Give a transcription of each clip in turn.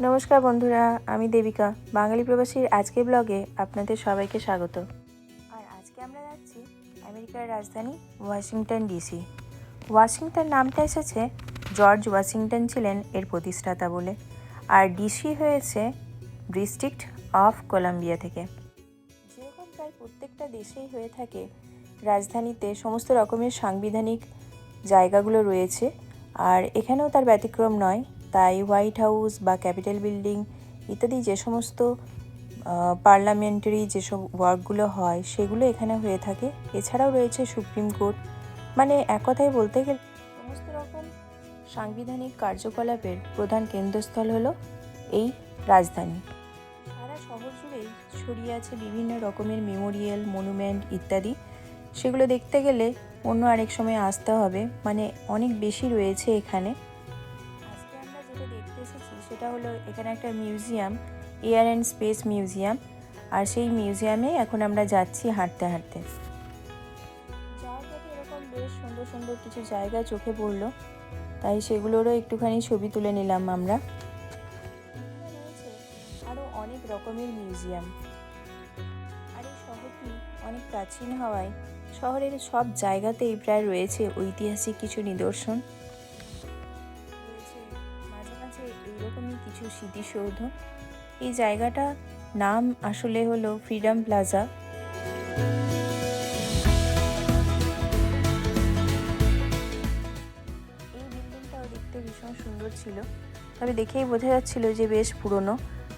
নমস্কার বন্ধুরা, আমি দেবিকা। বাঙালি প্রবাসীর আজকের ব্লগে আপনাদের সবাইকে স্বাগত। আর আজকে আমরা যাচ্ছি আমেরিকার রাজধানী ওয়াশিংটন ডিসি। ওয়াশিংটন নামটা এসেছে জর্জ ওয়াশিংটন ছিলেন এর প্রতিষ্ঠাতা বলে, আর ডিসি হয়েছে ডিস্ট্রিক্ট অফ কলাম্বিয়া থেকে। যেরকম প্রায় প্রত্যেকটা দেশেই হয়ে থাকে, রাজধানীতে সমস্ত রকমের সাংবিধানিক জায়গাগুলো রয়েছে, আর এখানেও তার ব্যতিক্রম নয়। তাই হোয়াইট হাউস বা ক্যাপিটাল বিল্ডিং ইত্যাদি যে সমস্ত পার্লামেন্টারি যেসব ওয়ার্কগুলো হয় সেগুলো এখানে হয়ে থাকে। এছাড়াও রয়েছে সুপ্রিম কোর্ট, মানে এক কথায় বলতে গেলে সমস্ত রকম সাংবিধানিক কার্যকলাপের প্রধান কেন্দ্রস্থল হলো এই রাজধানী। সারা শহর জুড়েই ছড়িয়ে আছে বিভিন্ন রকমের মেমোরিয়াল, মনুমেন্ট ইত্যাদি। সেগুলো দেখতে গেলে অন্য আরেক সময় আসতে হবে, মানে অনেক বেশি রয়েছে এখানে। আজকে আমরা যেটা দেখতে এসেছি সেটা হলো এখানে একটা museum, air and space museum. আর সেই মিউজিয়ামে এখন আমরা যাচ্ছি হাঁটতে হাঁটতে। যাওয়ার পথে এরকম বেশ সুন্দর সুন্দর কিছু জায়গা চোখে পড়লো, তাই সেগুলোরও একটুখানি ছবি তুলে নিলাম আমরা। রয়েছে আরও অনেক রকমের মিউজিয়াম। আর এই শহরটি অনেক প্রাচীন হওয়ায় শহরের সব জায়গাতেই প্রায় রয়েছে ঐতিহাসিক কিছু নিদর্শন। রয়েছে মাঝে মাঝে এইরকমই কিছু স্মৃতিসৌধ। এই জায়গাটা নাম আসলে হলো ফ্রিডম প্লাজা। এই বিল্ডিংটাও দেখতে ভীষণ সুন্দর ছিল, তবে দেখেই বোঝা যাচ্ছিল যে বেশ পুরনো।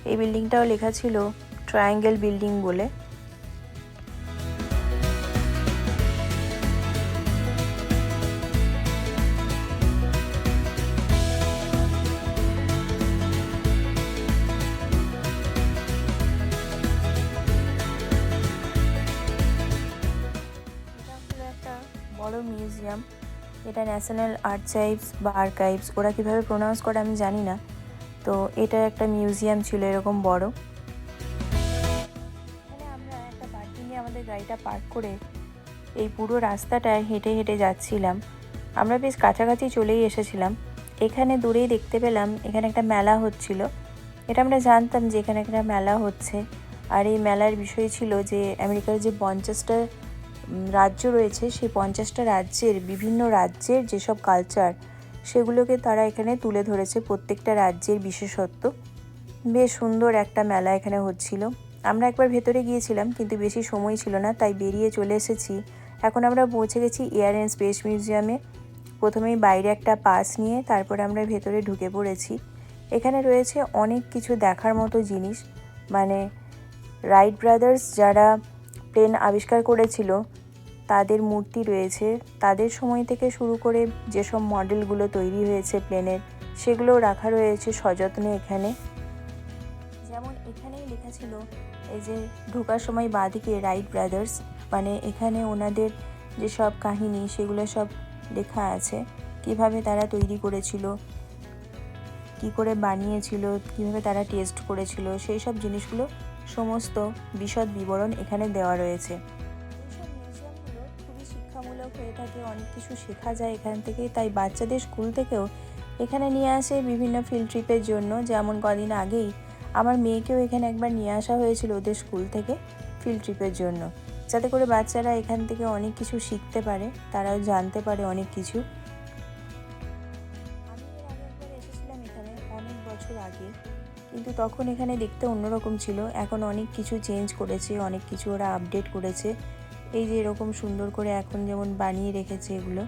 এই বিল্ডিংটাও লেখা ছিল ট্রায়াঙ্গেল বিল্ডিং বলে। বড় মিউজিয়াম, এটা ন্যাশনাল আর্কাইভস বা আর্কাইভস, ওরা কীভাবে প্রোনাউন্স করে আমি জানি না। তো এটা একটা মিউজিয়াম ছিল এরকম বড়। এখানে আমরা একটা পার্কিং নিয়ে আমাদের গাড়িটা পার্ক করে এই পুরো রাস্তাটায় হেঁটে হেঁটে যাচ্ছিলাম। আমরা বেশ কাছাকাছি চলেই এসেছিলাম। এখানে দূরেই দেখতে পেলাম এখানে একটা মেলা হচ্ছিল। এটা আমরা জানতাম যে এখানে একটা মেলা হচ্ছে, আর এই মেলার বিষয় ছিল যে আমেরিকার যে 50টা রাজ্য রয়েছে, সেই 50টা রাজ্যের বিভিন্ন রাজ্যের যেসব কালচার সেগুলোকে তারা এখানে তুলে ধরেছে, প্রত্যেকটা রাজ্যের বিশেষত্ব। বেশ সুন্দর একটা মেলা এখানে হচ্ছিল। আমরা একবার ভেতরে গিয়েছিলাম কিন্তু বেশি সময় ছিল না, তাই বেরিয়ে চলে এসেছি। এখন আমরা পৌঁছে গেছি এয়ার অ্যান্ড স্পেস মিউজিয়ামে। প্রথমেই বাইরে একটা পাস নিয়ে তারপরে আমরা ভেতরে ঢুকে পড়েছি। এখানে রয়েছে অনেক কিছু দেখার মতো জিনিস, মানে রাইট ব্রাদার্স যারা প্লেন আবিষ্কার করেছিল তাদের মূর্তি রয়েছে। তাদের সময় থেকে শুরু করে যেসব মডেলগুলো তৈরি হয়েছে প্লেনের, সেগুলো রাখা রয়েছে সযত্নে এখানে। যেমন এখানেই লেখা ছিল এই যে ঢোকার সময় বাঁদিকে রাইট ব্রাদার্স, মানে এখানে ওনাদের যেসব কাহিনী সেগুলো সব লেখা আছে, কিভাবে তারা তৈরি করেছিল, কি করে বানিয়েছিল, কিভাবে তারা টেস্ট করেছিল, সেই সব জিনিসগুলো সমস্ত বিশদ বিবরণ এখানে দেওয়া রয়েছে। এইসব মিউজিয়ামগুলো খুবই শিক্ষামূলক হয়ে থাকে, অনেক কিছু শেখা যায় এখান থেকে। তাই বাচ্চাদের স্কুল থেকেও এখানে নিয়ে আসে বিভিন্ন ফিল্ড ট্রিপের জন্য। যেমন কদিন আগেই আমার মেয়েকেও এখানে একবার নিয়ে আসা হয়েছিল ওদের স্কুল থেকে ফিল্ড ট্রিপের জন্য, যাতে করে বাচ্চারা এখান থেকে অনেক কিছু শিখতে পারে, তারাও জানতে পারে অনেক কিছু। আমি এর আগে একবার এসেছিলাম এখানে অনেক বছর আগে, কিন্তু তখন এখানে দেখতে অন্যরকম ছিল। এখন অনেক কিছু চেঞ্জ করেছে, অনেক কিছু ওরা আপডেট করেছে। এই যে এরকম সুন্দর করে এখন যেমন বানিয়ে রেখেছে, এগুলো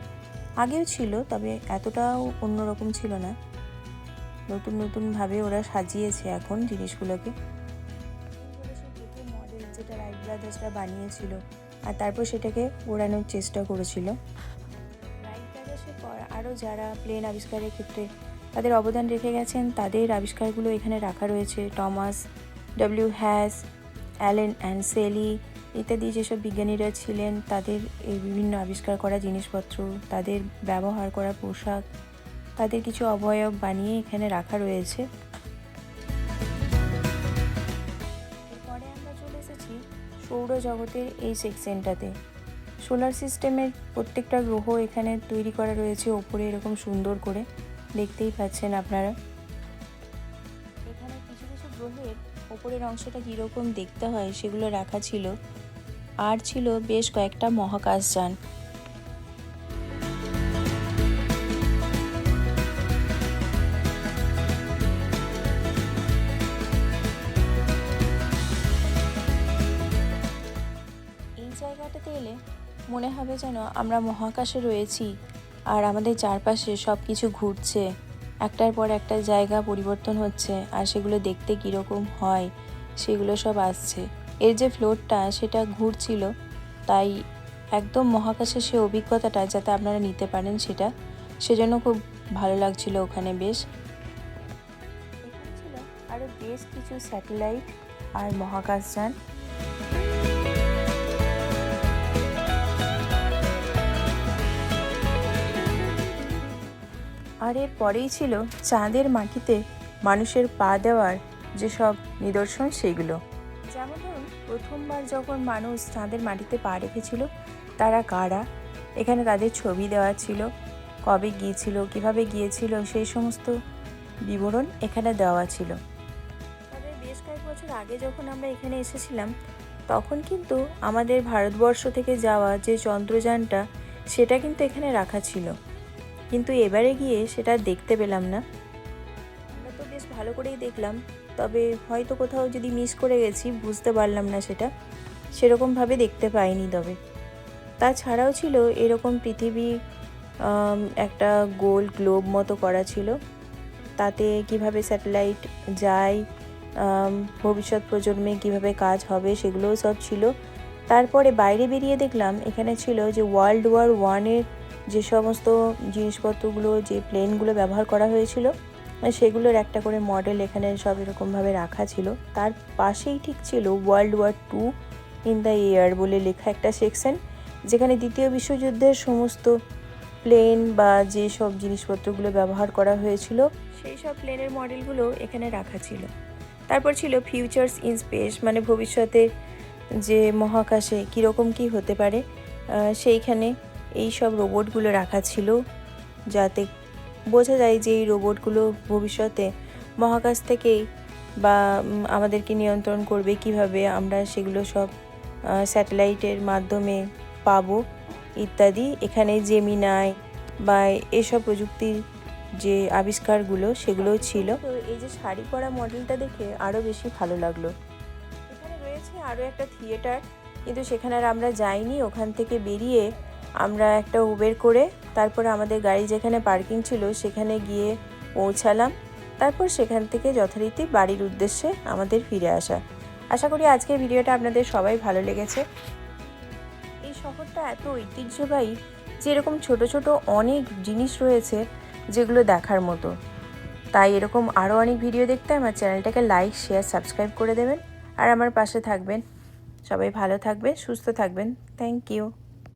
আগেও ছিল, তবে এতটাও অন্যরকম ছিল না। নতুন নতুনভাবে ওরা সাজিয়েছে এখন জিনিসগুলোকে। প্রথম মডেল যেটা রাইট ব্রাদার্সরা বানিয়েছিল, আর তারপর সেটাকে ওড়ানোর চেষ্টা করেছিল। রাইট ব্রাদার্সের পর আরও যারা প্লেন আবিষ্কারের ক্ষেত্রে তাদের অবদান রেখে গেছেন, তাদের আবিষ্কারগুলো এখানে রাখা রয়েছে। Thomas W Hass, Allen and Sally ইত্যাদি যেসব বিজ্ঞানীরা ছিলেন, তাদের এই বিভিন্ন আবিষ্কার করা জিনিসপত্র, তাদের ব্যবহার করা পোশাক, তাদের কিছু অবয়ব বানিয়ে এখানে রাখা রয়েছে। এরপরে আমরা চলে এসেছি সৌরজগতের এই সেকশনটাতে। সোলার সিস্টেমের প্রত্যেকটা গ্রহ এখানে তৈরি করা রয়েছে ওপরে এরকম সুন্দর করে, দেখতেই পাচ্ছেন আপনারা। এখানে গ্রহের ওপরের অংশটা কীরকম দেখতে হয় সেগুলো রাখা ছিল। আর ছিল বেশ কয়েকটা মহাকাশযান। এই জায়গাটাতে এলে মনে হবে যেন আমরা মহাকাশে রয়েছি আর আমাদের চারপাশে সব কিছু ঘুরছে, একটার পর একটা জায়গা পরিবর্তন হচ্ছে আর সেগুলো দেখতে কীরকম হয় সেগুলো সব আসছে। এর যে ফ্লোরটা সেটা ঘুরছিল, তাই একদম মহাকাশের সে অভিজ্ঞতাটা যাতে আপনারা নিতে পারেন সেজন্য খুব ভালো লাগছিল ওখানে বেশ। এখানে ছিল আরও বেশ কিছু স্যাটেলাইট আর মহাকাশযান। আর এর পরেই ছিল চাঁদের মাটিতে মানুষের পা দেওয়ার যেসব নিদর্শন সেগুলো। যেমন ধরুন, প্রথমবার যখন মানুষ চাঁদের মাটিতে পা রেখেছিল তারা কারা, এখানে তাদের ছবি দেওয়া ছিল, কবে গিয়েছিল, কিভাবে গিয়েছিল সেই সমস্ত বিবরণ এখানে দেওয়া ছিল। তবে বেশ কয়েক বছর আগে যখন আমরা এখানে এসেছিলাম তখন কিন্তু আমাদের ভারতবর্ষ থেকে যাওয়া যে চন্দ্রযানটা সেটা কিন্তু এখানে রাখা ছিল, কিন্তু এবারে গিয়ে সেটা দেখতে পেলাম না। আমরা তো বেশ ভালো করেই দেখলাম, তবে হয়তো কোথাও যদি মিস করে গেছি বুঝতে পারলাম না, সেরকমভাবে দেখতে পাইনি। তবে তাছাড়াও ছিল এরকম পৃথিবী একটা গোল গ্লোব মতো করা ছিল, তাতে কিভাবে স্যাটেলাইট যায়, ভবিষ্যৎ প্রজন্মে কিভাবে কাজ হবে সেগুলোও সব ছিল। তারপরে বাইরে বেরিয়ে দেখলাম এখানে ছিল যে World War I যে সমস্ত জিনিসপত্রগুলো, যে প্লেনগুলো ব্যবহার করা হয়েছিল সেগুলোর একটা করে মডেল এখানে সব এরকমভাবে রাখা ছিল। তার পাশেই ঠিক ছিল World War II in the air বলে লেখা একটা সেকশন, যেখানে দ্বিতীয় বিশ্বযুদ্ধের সমস্ত প্লেন বা যে সব জিনিসপত্রগুলো ব্যবহার করা হয়েছিল সেই সব প্লেনের মডেলগুলো এখানে রাখা ছিল। তারপর ছিল ফিউচার্স ইন স্পেস, মানে ভবিষ্যতে যে মহাকাশে কীরকম কী হতে পারে সেইখানে এই সব রোবটগুলো রাখা ছিল, যাতে বোঝা যায় যে এই রোবটগুলো ভবিষ্যতে মহাকাশ থেকেই বা আমাদেরকে নিয়ন্ত্রণ করবে, কিভাবে আমরা সেগুলো সব স্যাটেলাইটের মাধ্যমে পাবো ইত্যাদি। এখানে জেমিনাই বা এসব প্রযুক্তির যে আবিষ্কারগুলো সেগুলোও ছিল। তো এই যে শাড়ি পরা মডেলটা দেখে আরও বেশি ভালো লাগলো। এখানে রয়েছে আরও একটা থিয়েটার, কিন্তু সেখানে আর আমরা যাইনি। ওখান থেকে বেরিয়ে আমরা একটা উবের করে তারপরে আমাদের গাড়ি যেখানে পার্কিং ছিল সেখানে গিয়ে পৌঁছালাম। তারপর সেখান থেকে যথারীতি বাড়ির উদ্দেশ্যে আমাদের ফিরে আসা। আশা করি আজকের ভিডিওটা আপনাদের সবাই ভালো লেগেছে। এই শহরটা এত ঐতিহ্যবাহী যে এরকম ছোট ছোট অনেক জিনিস রয়েছে যেগুলো দেখার মতো। তাই এরকম আরও অনেক ভিডিও দেখতে আমার চ্যানেলটাকে লাইক, শেয়ার, সাবস্ক্রাইব করে দেবেন আর আমার পাশে থাকবেন। সবাই ভালো থাকবেন, সুস্থ থাকবেন। Thank you.